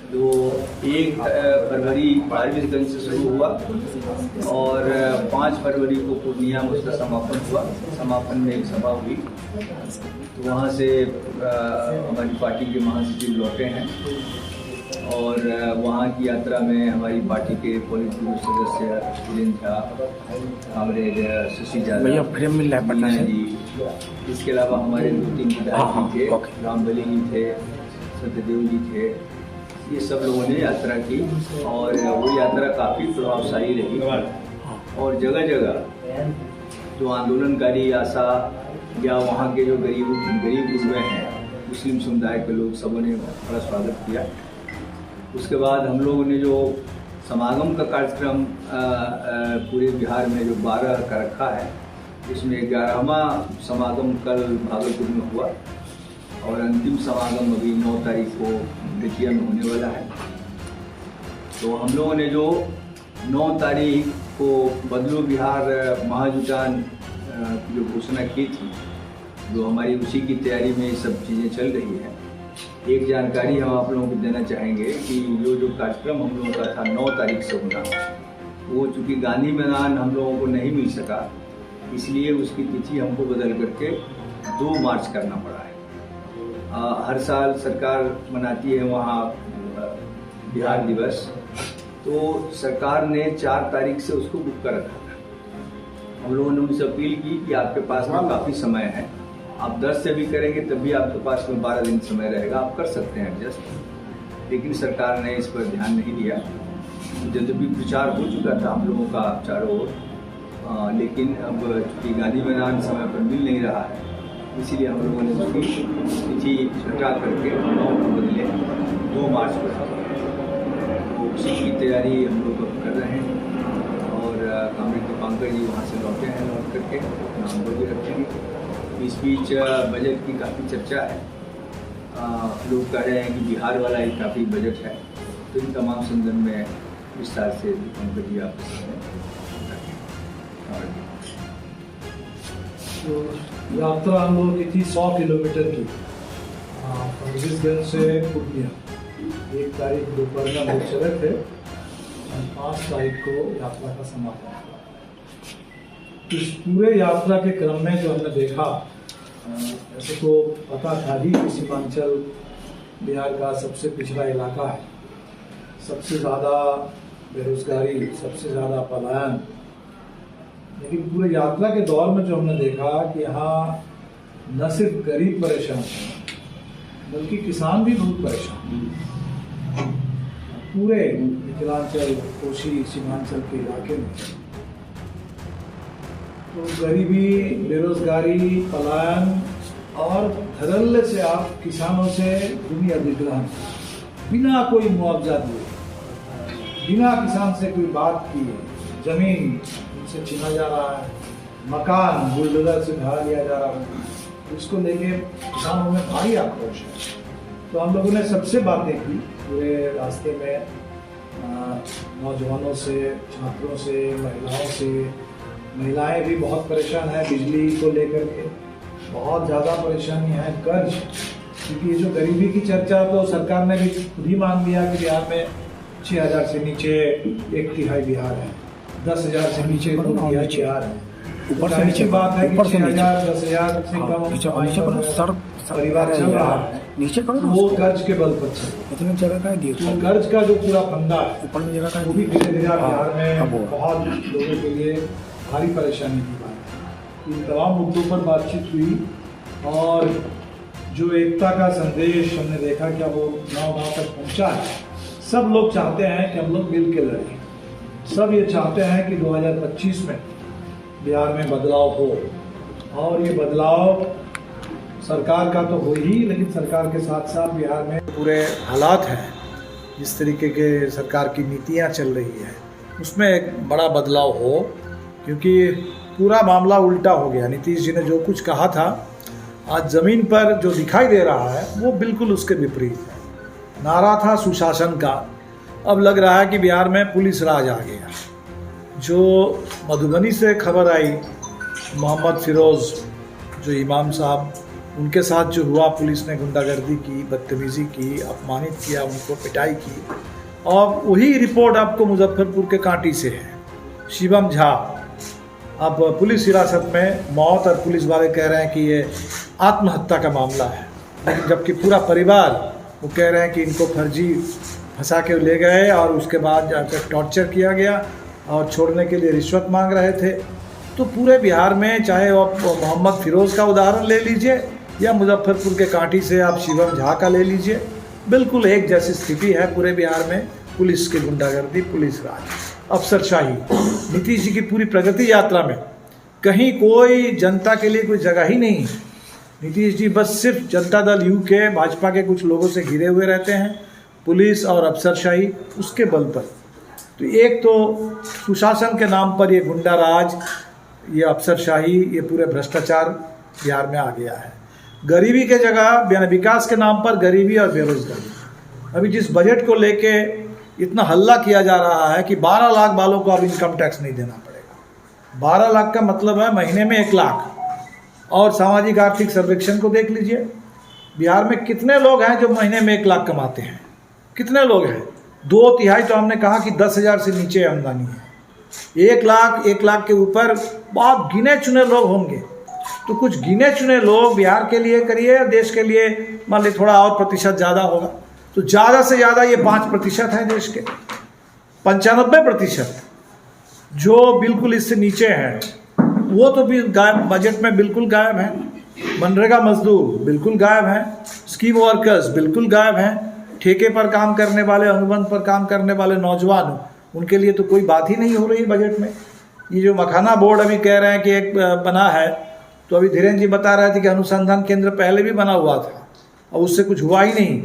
जो 1 फरवरी फारबिसगंज से शुरू हुआ और 5 फरवरी को पूर्णिया में उसका समापन हुआ। समापन में एक सभा हुई, तो वहाँ से हमारी पार्टी के महासचिव लौटे हैं और वहाँ की यात्रा में हमारी पार्टी के पोलित ब्यूरो सदस्य वीरेंद्र झा, हमारे शशि यादव जी, इसके अलावा हमारे 2-3 विधायक थे, रामबली जी थे, सत्यदेव जी थे। ये सब लोगों ने यात्रा की और वो यात्रा काफ़ी प्रभावशाली रही और जगह जगह जो आंदोलनकारी आशा या वहाँ के जो गरीब गुरुए हैं, मुस्लिम समुदाय के लोग, सबों ने बड़ा स्वागत किया। उसके बाद हम लोगों ने जो समागम का कार्यक्रम पूरे बिहार में जो 12 का रखा है, उसमें 11वां समागम कल भागलपुर में हुआ और अंतिम समागम अभी 9 तारीख को बेतिया में होने वाला है। तो हम लोगों ने जो 9 तारीख को बदलो बिहार महाजुटान की जो घोषणा की थी, जो हमारी उसी की तैयारी में सब चीज़ें चल रही हैं। एक जानकारी हम आप लोगों को देना चाहेंगे कि जो कार्यक्रम हम लोगों का था 9 तारीख से होना, वो चूँकि गांधी मैदान हम लोगों को नहीं मिल सका, इसलिए उसकी तिथि हमको बदल करके 2 मार्च करना पड़ा है। हर साल सरकार मनाती है वहाँ बिहार दिवस, तो सरकार ने 4 तारीख से उसको बुक कर रखा था। हम लोगों ने उनसे अपील की कि आपके पास में काफ़ी समय है, आप 10 से भी करेंगे तब भी आपके पास में 12 दिन समय रहेगा, आप कर सकते हैं एडजस्ट। लेकिन सरकार ने इस पर ध्यान नहीं दिया। यद्यपि प्रचार हो चुका था हम लोगों का चारों ओर, लेकिन अब चूँकि गांधी मैदान समय पर मिल नहीं रहा है, इसीलिए हम लोगों ने उसकी तिथि घटा करके 9 को बदले 2 मार्च को। तो उसी की तैयारी हम लोग कर रहे हैं और कामरेड दीपांकर जी वहाँ से लौटे हैं, लौट करके नाम भी रखेंगे। इस बीच बजट की काफ़ी चर्चा है। लोग कह रहे हैं कि बिहार वाला ही काफ़ी बजट है, तो इन तमाम संदर्भ में विस्तार से दीपांकर जी आप तो यात्रा हम लोगों की थी 100 किलोमीटर की, फारबिसगंज से पूर्णिया। 1 तारीख दोपहर में हम चले थे और 5 तारीख को यात्रा का समापन हुआ। इस पूरे यात्रा के क्रम में जो हमने देखा, ऐसे तो पता था ही कि सीमांचल बिहार का सबसे पिछड़ा इलाका है, सबसे ज़्यादा बेरोजगारी, सबसे ज़्यादा पलायन। लेकिन पूरे यात्रा के दौर में जो हमने देखा कि यहाँ न सिर्फ गरीब परेशान हैं, बल्कि किसान भी बहुत परेशान हैं। पूरे मिथिलांचल, कोशी, सीमांचल के इलाके में तो गरीबी, बेरोजगारी, पलायन और धड़ल्ले से आप किसानों से भूमि अधिग्रहण, बिना कोई मुआवजा दिए, बिना किसान से कोई बात किए जमीन से छीना जा रहा है, मकान बुलडोजर से ढा लिया जा रहा है। इसको लेके किसानों में भारी आक्रोश है। तो हम लोगों ने सबसे बातें की पूरे रास्ते में, नौजवानों से, छात्रों से, महिलाओं से। महिलाएं भी बहुत परेशान हैं बिजली को लेकर के, बहुत ज़्यादा परेशानी है। कर्ज, क्योंकि ये जो गरीबी की चर्चा, तो सरकार ने भी खुद ही मान लिया कि बिहार में 6,000 से नीचे 1/3 बिहार है, 10,000 से नीचे 2/3 बिहार है। ऊपर से नीचे बात है कि 6,000 10,000 से कम परिवार चल रहा है, नीचे करो वो कर्ज के बल पर इतनी जगह का दिए। तो कर्ज का जो पूरा फंदा है, ऊपर में जगह का, वो भी धीरे धीरे बिहार में बहुत लोगों के लिए भारी परेशानी की बात है। इन तमाम मुद्दों पर बातचीत हुई और जो एकता का संदेश हमने देखा कि वो गाँव तक पहुँचा है। सब लोग चाहते हैं कि हम लोग मिल के लड़ें, सब ये चाहते हैं कि 2025 में बिहार में बदलाव हो, और ये बदलाव सरकार का तो हो ही, लेकिन सरकार के साथ साथ बिहार में पूरे हालात हैं, जिस तरीके के सरकार की नीतियां चल रही है, उसमें एक बड़ा बदलाव हो। क्योंकि पूरा मामला उल्टा हो गया। नीतीश जी ने जो कुछ कहा था, आज ज़मीन पर जो दिखाई दे रहा है वो बिल्कुल उसके विपरीत है। नारा था सुशासन का, अब लग रहा है कि बिहार में पुलिस राज आ गया। जो मधुबनी से खबर आई, मोहम्मद फिरोज़ जो इमाम साहब उनके साथ जो हुआ, पुलिस ने गुंडागर्दी की, बदतमीज़ी की, अपमानित किया, उनको पिटाई की। और वही रिपोर्ट आपको मुजफ्फरपुर के कांटी से है। शिवम झा अब पुलिस हिरासत में, मौत, और पुलिस वाले कह रहे हैं कि ये आत्महत्या का मामला है, लेकिन जबकि पूरा परिवार वो कह रहे हैं कि इनको फर्जी फंसा के ले गए और उसके बाद जाकर टॉर्चर किया गया और छोड़ने के लिए रिश्वत मांग रहे थे। तो पूरे बिहार में, चाहे आप मोहम्मद फिरोज़ का उदाहरण ले लीजिए या मुजफ्फरपुर के कांटी से आप शिवम झा का ले लीजिए, बिल्कुल एक जैसी स्थिति है पूरे बिहार में। पुलिस की गुंडागर्दी, पुलिस राज, अफसरशाही, नीतीश जी की पूरी प्रगति यात्रा में कहीं कोई जनता के लिए कोई जगह ही नहीं है। नीतीश जी बस सिर्फ जनता दल यू के, भाजपा के कुछ लोगों से घिरे हुए रहते हैं, पुलिस और अफसरशाही उसके बल पर। तो एक तो सुशासन के नाम पर ये गुंडा राज, ये अफसरशाही, ये पूरे भ्रष्टाचार बिहार में आ गया है। गरीबी के जगह विकास के नाम पर गरीबी और बेरोजगारी। अभी जिस बजट को लेके इतना हल्ला किया जा रहा है कि 12 लाख वालों को अब इनकम टैक्स नहीं देना पड़ेगा। 12 लाख का मतलब है महीने में 1 लाख। और सामाजिक आर्थिक सर्वेक्षण को देख लीजिए, बिहार में कितने लोग हैं जो महीने में 1 लाख कमाते हैं? कितने लोग हैं? 2/3 तो हमने कहा कि 10,000 से नीचे आमदनी है। 1 लाख के ऊपर बहुत गिने चुने लोग होंगे। तो कुछ गिने चुने लोग बिहार के लिए करिए, देश के लिए मान ली थोड़ा और प्रतिशत ज़्यादा होगा, तो ज़्यादा से ज़्यादा ये 5% है देश के। 95% जो बिल्कुल इससे नीचे हैं वो तो भी गायब, बजट में बिल्कुल गायब हैं। मनरेगा मजदूर बिल्कुल गायब हैं, स्कीम वर्कर्स बिल्कुल गायब हैं, ठेके पर काम करने वाले, अनुबंध पर काम करने वाले नौजवान, उनके लिए तो कोई बात ही नहीं हो रही बजट में। ये जो मखाना बोर्ड अभी कह रहे हैं कि एक बना है, तो अभी धीरेन्द्र जी बता रहे थे कि अनुसंधान केंद्र पहले भी बना हुआ था और उससे कुछ हुआ ही नहीं।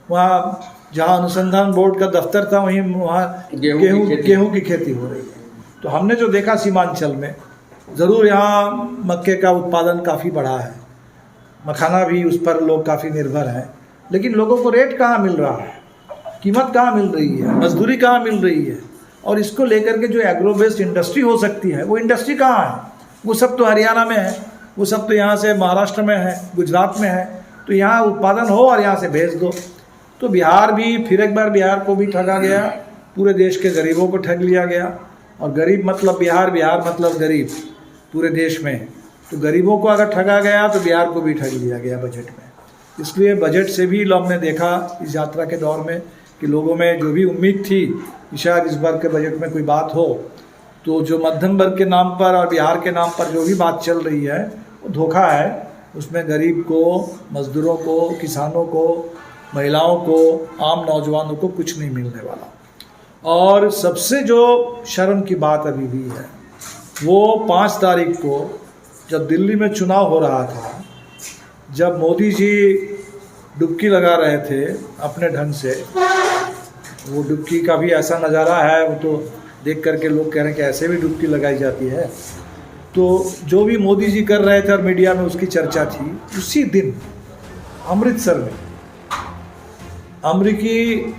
वहाँ जहाँ अनुसंधान बोर्ड का दफ्तर था वहीं वहाँ गेहूँ की खेती हो रही है। तो हमने जो देखा सीमांचल में, ज़रूर यहाँ मक्के का उत्पादन काफ़ी बढ़ा है, मखाना भी उस पर लोग काफ़ी निर्भर हैं, लेकिन लोगों को रेट कहाँ मिल रहा है, कीमत कहाँ मिल रही है, मजदूरी कहाँ मिल रही है? और इसको लेकर के जो एग्रो बेस्ड इंडस्ट्री हो सकती है, वो इंडस्ट्री कहाँ है? वो सब तो हरियाणा में है, वो सब तो यहाँ से महाराष्ट्र में है, गुजरात में है। तो यहाँ उत्पादन हो और यहाँ से भेज दो। तो बिहार भी फिर एक बार, बिहार को भी ठगा गया, पूरे देश के गरीबों को ठग लिया गया। और गरीब मतलब बिहार, बिहार मतलब गरीब पूरे देश में। तो गरीबों को अगर ठगा गया तो बिहार को भी ठग लिया गया बजट में। इसलिए बजट से भी लोग ने देखा इस यात्रा के दौर में कि लोगों में जो भी उम्मीद थी कि शायद इस बार के बजट में कोई बात हो, तो जो मध्यम वर्ग के नाम पर और बिहार के नाम पर जो भी बात चल रही है वो धोखा है। उसमें गरीब को, मजदूरों को, किसानों को, महिलाओं को, आम नौजवानों को कुछ नहीं मिलने वाला। और सबसे जो शर्म की बात अभी भी है, वो 5 तारीख को जब दिल्ली में चुनाव हो रहा था, जब मोदी जी डुबकी लगा रहे थे अपने ढंग से, वो डुबकी का भी ऐसा नज़ारा है, वो तो देख करके लोग कह रहे हैं कि ऐसे भी डुबकी लगाई जाती है। तो जो भी मोदी जी कर रहे थे और मीडिया में उसकी चर्चा थी, उसी दिन अमृतसर में अमेरिकी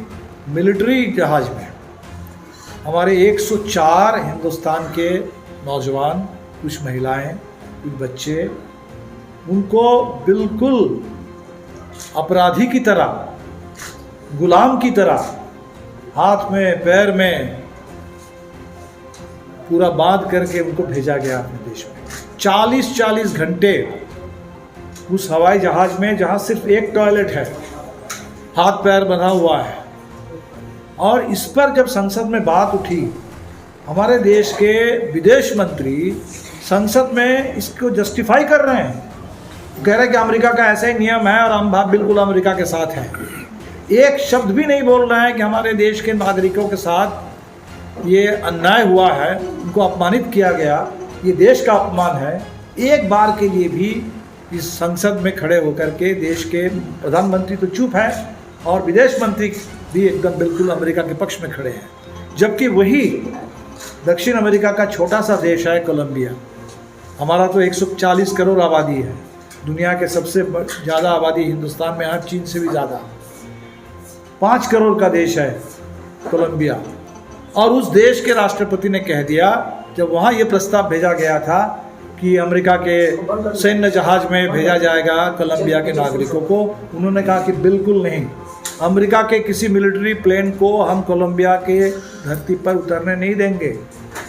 मिलिट्री जहाज़ में हमारे 104 हिंदुस्तान के नौजवान, कुछ महिलाएं, कुछ बच्चे, उनको बिल्कुल अपराधी की तरह, गुलाम की तरह हाथ में पैर में पूरा बांध करके उनको भेजा गया अपने देश में। 40-40 घंटे उस हवाई जहाज में, जहां सिर्फ एक टॉयलेट है, हाथ पैर बंधा हुआ है। और इस पर जब संसद में बात उठी, हमारे देश के विदेश मंत्री संसद में इसको जस्टिफाई कर रहे हैं, कह रहे हैं कि अमेरिका का ऐसा ही नियम है और हम बिल्कुल अमेरिका के साथ हैं। एक शब्द भी नहीं बोल रहे हैं कि हमारे देश के नागरिकों के साथ ये अन्याय हुआ है, उनको अपमानित किया गया, ये देश का अपमान है। एक बार के लिए भी इस संसद में खड़े होकर के देश के प्रधानमंत्री तो चुप है और विदेश मंत्री भी एकदम बिल्कुल अमेरिका के पक्ष में खड़े हैं। जबकि वही दक्षिण अमेरिका का छोटा सा देश है कोलंबिया, हमारा तो 140 करोड़ आबादी है, दुनिया के सबसे ज़्यादा आबादी हिंदुस्तान में है, चीन से भी ज़्यादा। 5 करोड़ का देश है कोलंबिया। और उस देश के राष्ट्रपति ने कह दिया, जब वहाँ ये प्रस्ताव भेजा गया था कि अमेरिका के सैन्य जहाज में भेजा जाएगा कोलंबिया के नागरिकों को। उन्होंने कहा कि बिल्कुल नहीं, अमेरिका के किसी मिलिट्री प्लेन को हम कोलंबिया के धरती पर उतरने नहीं देंगे।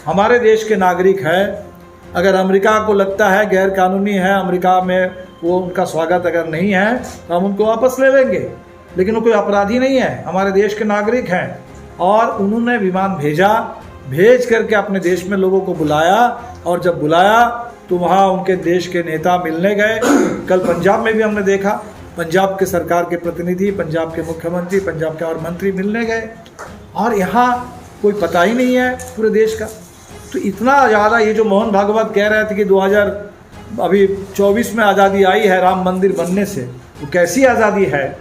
हमारे देश के नागरिक है, अगर अमेरिका को लगता है गैर कानूनी है, अमेरिका में वो उनका स्वागत अगर नहीं है तो हम उनको वापस ले लेंगे, लेकिन वो कोई अपराधी नहीं है, हमारे देश के नागरिक हैं। और उन्होंने विमान भेज करके अपने देश में लोगों को बुलाया, और जब बुलाया तो वहाँ उनके देश के नेता मिलने गए। कल पंजाब में भी हमने देखा, पंजाब के सरकार के प्रतिनिधि, पंजाब के मुख्यमंत्री, पंजाब के और मंत्री मिलने गए, और यहाँ कोई पता ही नहीं है पूरे देश का। तो इतना ज़्यादा ये जो मोहन भागवत कह रहे थे कि 2024 में आज़ादी आई है राम मंदिर बनने से, वो कैसी आज़ादी है?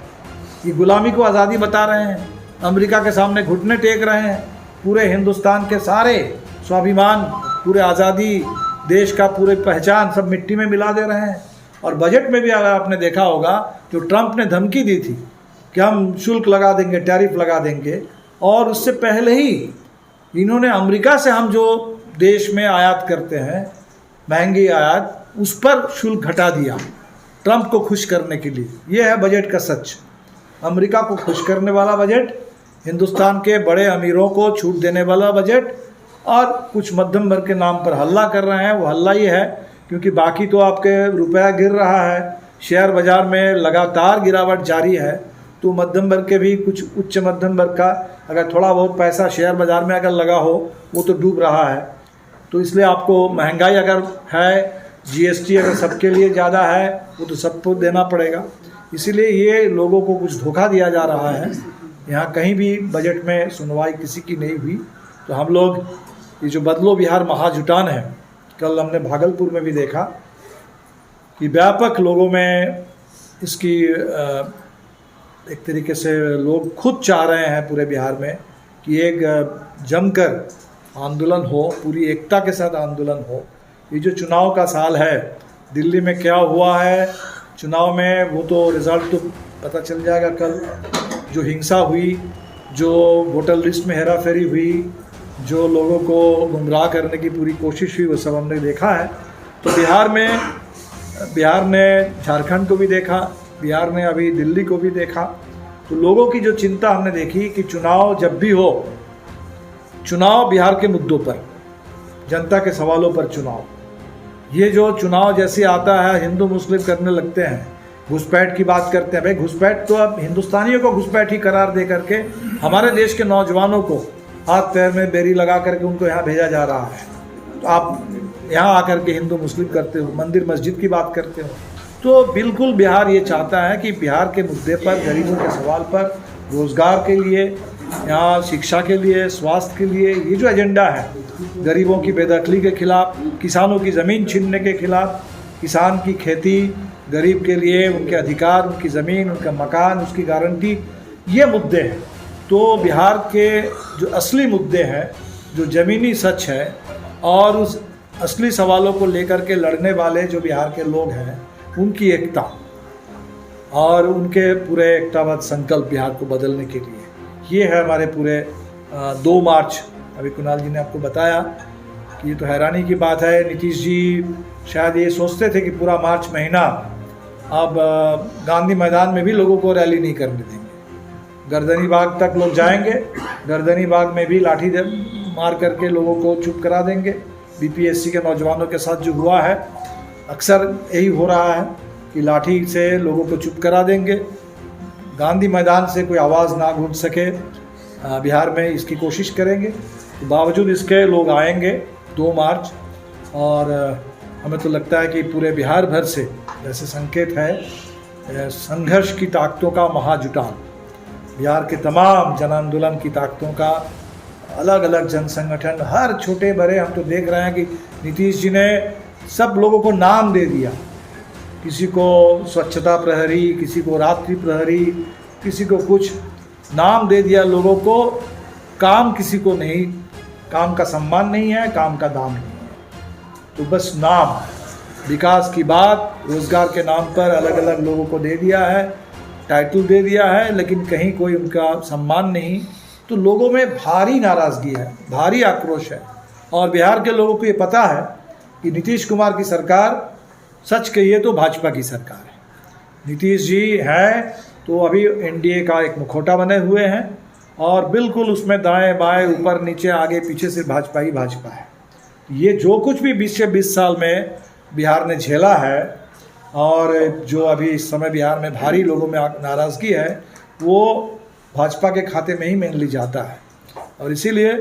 ये गुलामी को आज़ादी बता रहे हैं, अमेरिका के सामने घुटने टेक रहे हैं, पूरे हिंदुस्तान के सारे स्वाभिमान, पूरे आज़ादी, देश का पूरे पहचान सब मिट्टी में मिला दे रहे हैं। और बजट में भी अगर आपने देखा होगा, जो ट्रंप ने धमकी दी थी कि हम शुल्क लगा देंगे, टैरिफ लगा देंगे, और उससे पहले ही इन्होंने अमेरिका से हम जो देश में आयात करते हैं, महंगी आयात, उस पर शुल्क घटा दिया ट्रंप को खुश करने के लिए। ये है बजट का सच, अमेरिका को खुश करने वाला बजट, हिंदुस्तान के बड़े अमीरों को छूट देने वाला बजट, और कुछ मध्यम वर्ग के नाम पर हल्ला कर रहे हैं। वो हल्ला ये है क्योंकि बाकी तो आपके रुपया गिर रहा है, शेयर बाज़ार में लगातार गिरावट जारी है, तो मध्यम वर्ग के भी कुछ उच्च मध्यम वर्ग का अगर थोड़ा बहुत पैसा शेयर बाज़ार में अगर लगा हो वो तो डूब रहा है। तो इसलिए आपको महंगाई अगर है, जीएसटी अगर सबके लिए ज़्यादा है, वो तो सबको देना पड़ेगा। इसीलिए ये लोगों को कुछ धोखा दिया जा रहा है। यहाँ कहीं भी बजट में सुनवाई किसी की नहीं हुई। तो हम लोग ये जो बदलो बिहार महाजुटान है, कल हमने भागलपुर में भी देखा कि व्यापक लोगों में इसकी एक तरीके से लोग खुद चाह रहे हैं पूरे बिहार में कि एक जमकर आंदोलन हो, पूरी एकता के साथ आंदोलन हो। ये जो चुनाव का साल है, दिल्ली में क्या हुआ है चुनाव में, वो तो रिज़ल्ट तो पता चल जाएगा कल। जो हिंसा हुई, जो वोटर लिस्ट में हेरा फेरी हुई, जो लोगों को गुमराह करने की पूरी कोशिश हुई, वो सब हमने देखा है। तो बिहार ने झारखंड को भी देखा, बिहार ने अभी दिल्ली को भी देखा। तो लोगों की जो चिंता हमने देखी कि चुनाव जब भी हो, चुनाव बिहार के मुद्दों पर, जनता के सवालों पर चुनाव। ये जो चुनाव जैसे आता है हिंदू मुस्लिम करने लगते हैं, घुसपैठ की बात करते हैं। भाई घुसपैठ तो अब हिंदुस्तानियों को घुसपैठ ही करार दे करके हमारे देश के नौजवानों को हाथ पैर में बेरी लगा करके उनको यहाँ भेजा जा रहा है। तो आप यहाँ आकर के हिंदू मुस्लिम करते हो, मंदिर मस्जिद की बात करते हो। तो बिल्कुल बिहार ये चाहता है कि बिहार के मुद्दे पर, गरीबों के सवाल पर, रोज़गार के लिए, यहाँ शिक्षा के लिए, स्वास्थ्य के लिए, ये जो एजेंडा है, गरीबों की बेदखली के खिलाफ, किसानों की ज़मीन छीनने के खिलाफ, किसान की खेती, गरीब के लिए उनके अधिकार, उनकी ज़मीन, उनका मकान, उसकी गारंटी, ये मुद्दे हैं। तो बिहार के जो असली मुद्दे हैं, जो ज़मीनी सच है, और उस असली सवालों को लेकर के लड़ने वाले जो बिहार के लोग हैं, उनकी एकता और उनके पूरे एकताबद्ध संकल्प बिहार को बदलने के लिए, ये है हमारे पूरे 2 मार्च। अभी कुणाल जी ने आपको बताया कि ये तो हैरानी की बात है, नीतीश जी शायद ये सोचते थे कि पूरा मार्च महीना अब गांधी मैदान में भी लोगों को रैली नहीं करने देंगे, गर्दनी बाग तक लोग जाएंगे, गर्दनी बाग में भी लाठी मार करके लोगों को चुप करा देंगे। बीपीएससी के नौजवानों के साथ जो हुआ है, अक्सर यही हो रहा है कि लाठी से लोगों को चुप करा देंगे, गांधी मैदान से कोई आवाज़ ना गूंज सके। बिहार में इसकी कोशिश करेंगे, तो बावजूद इसके लोग आएंगे 2 मार्च। और हमें तो लगता है कि पूरे बिहार भर से जैसे संकेत है संघर्ष की ताकतों का महाजुटान, बिहार के तमाम जन आंदोलन की ताकतों का, अलग अलग जन संगठन, हर छोटे बड़े, हम तो देख रहे हैं कि नीतीश जी ने सब लोगों को नाम दे दिया, किसी को स्वच्छता प्रहरी, किसी को रात्रि प्रहरी, किसी को कुछ नाम दे दिया लोगों को। काम किसी को नहीं, काम का सम्मान नहीं है, काम का दाम नहीं है, तो बस नाम, विकास की बात रोज़गार के नाम पर अलग अलग लोगों को दे दिया है, टाइटल दे दिया है, लेकिन कहीं कोई उनका सम्मान नहीं। तो लोगों में भारी नाराज़गी है, भारी आक्रोश है। और बिहार के लोगों को ये पता है कि नीतीश कुमार की सरकार सच कहिए तो भाजपा की सरकार है। नीतीश जी है तो अभी एनडीए का एक मुखौटा बने हुए हैं और बिल्कुल उसमें दाएं बाएं ऊपर नीचे आगे पीछे से भाजपा ही भाजपा है। ये जो कुछ भी 20 से 20 साल में बिहार ने झेला है और जो अभी इस समय बिहार में भारी लोगों में नाराज़गी है वो भाजपा के खाते में ही मेनली जाता है। और इसीलिए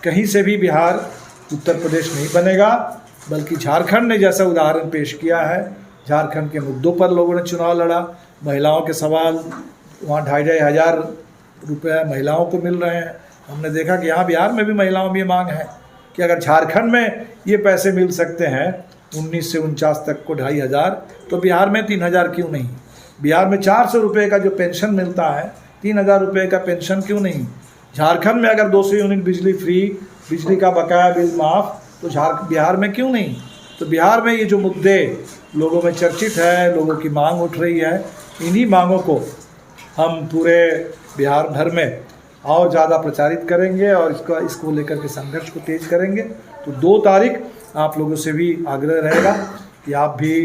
कहीं से भी बिहार उत्तर प्रदेश नहीं बनेगा, बल्कि झारखंड ने जैसा उदाहरण पेश किया है, झारखंड के मुद्दों पर लोगों ने चुनाव लड़ा। महिलाओं के सवाल, वहाँ 2,500 रुपये महिलाओं को मिल रहे हैं। हमने देखा कि यहाँ बिहार में भी महिलाओं में मांग है कि अगर झारखंड में ये पैसे मिल सकते हैं 19 से 49 तक को 2,500, तो बिहार में 3,000 क्यों नहीं? बिहार में 400 रुपये का जो पेंशन मिलता है, 3,000 रुपये का पेंशन क्यों नहीं? झारखंड में अगर 200 यूनिट बिजली फ्री, बिजली का बकाया बिल माफ़, तो बिहार में क्यों नहीं? तो बिहार में ये जो मुद्दे लोगों में चर्चित है, लोगों की मांग उठ रही है, इन्हीं मांगों को हम पूरे बिहार भर में और ज़्यादा प्रचारित करेंगे और इसको लेकर के संघर्ष को तेज करेंगे। तो 2 तारीख आप लोगों से भी आग्रह रहेगा कि आप भी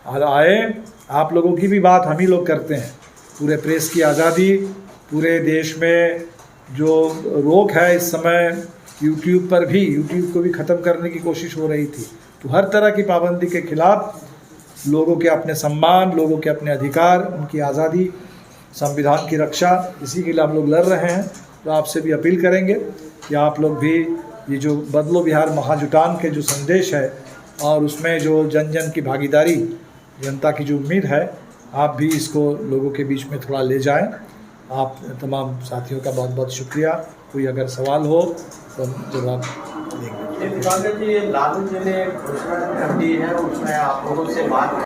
आए। आप लोगों की भी बात हम ही लोग करते हैं। पूरे प्रेस की आज़ादी, पूरे देश में जो रोक है इस समय यूट्यूब पर भी, यूट्यूब को भी ख़त्म करने की कोशिश हो रही थी, तो हर तरह की पाबंदी के खिलाफ लोगों के अपने सम्मान, लोगों के अपने अधिकार, उनकी आज़ादी, संविधान की रक्षा, इसी के लिए आप लोग लड़ रहे हैं। तो आपसे भी अपील करेंगे कि आप लोग भी ये जो बदलो बिहार महाजुटान के जो संदेश है और उसमें जो जन जन की भागीदारी, जनता की जो उम्मीद है, आप भी इसको लोगों के बीच में थोड़ा ले जाएं। आप तमाम साथियों का बहुत बहुत शुक्रिया। कोई अगर सवाल हो तो जवाब देंगे। लालू जी ने घोषणा कर दी है, उसमें आप लोगों से बात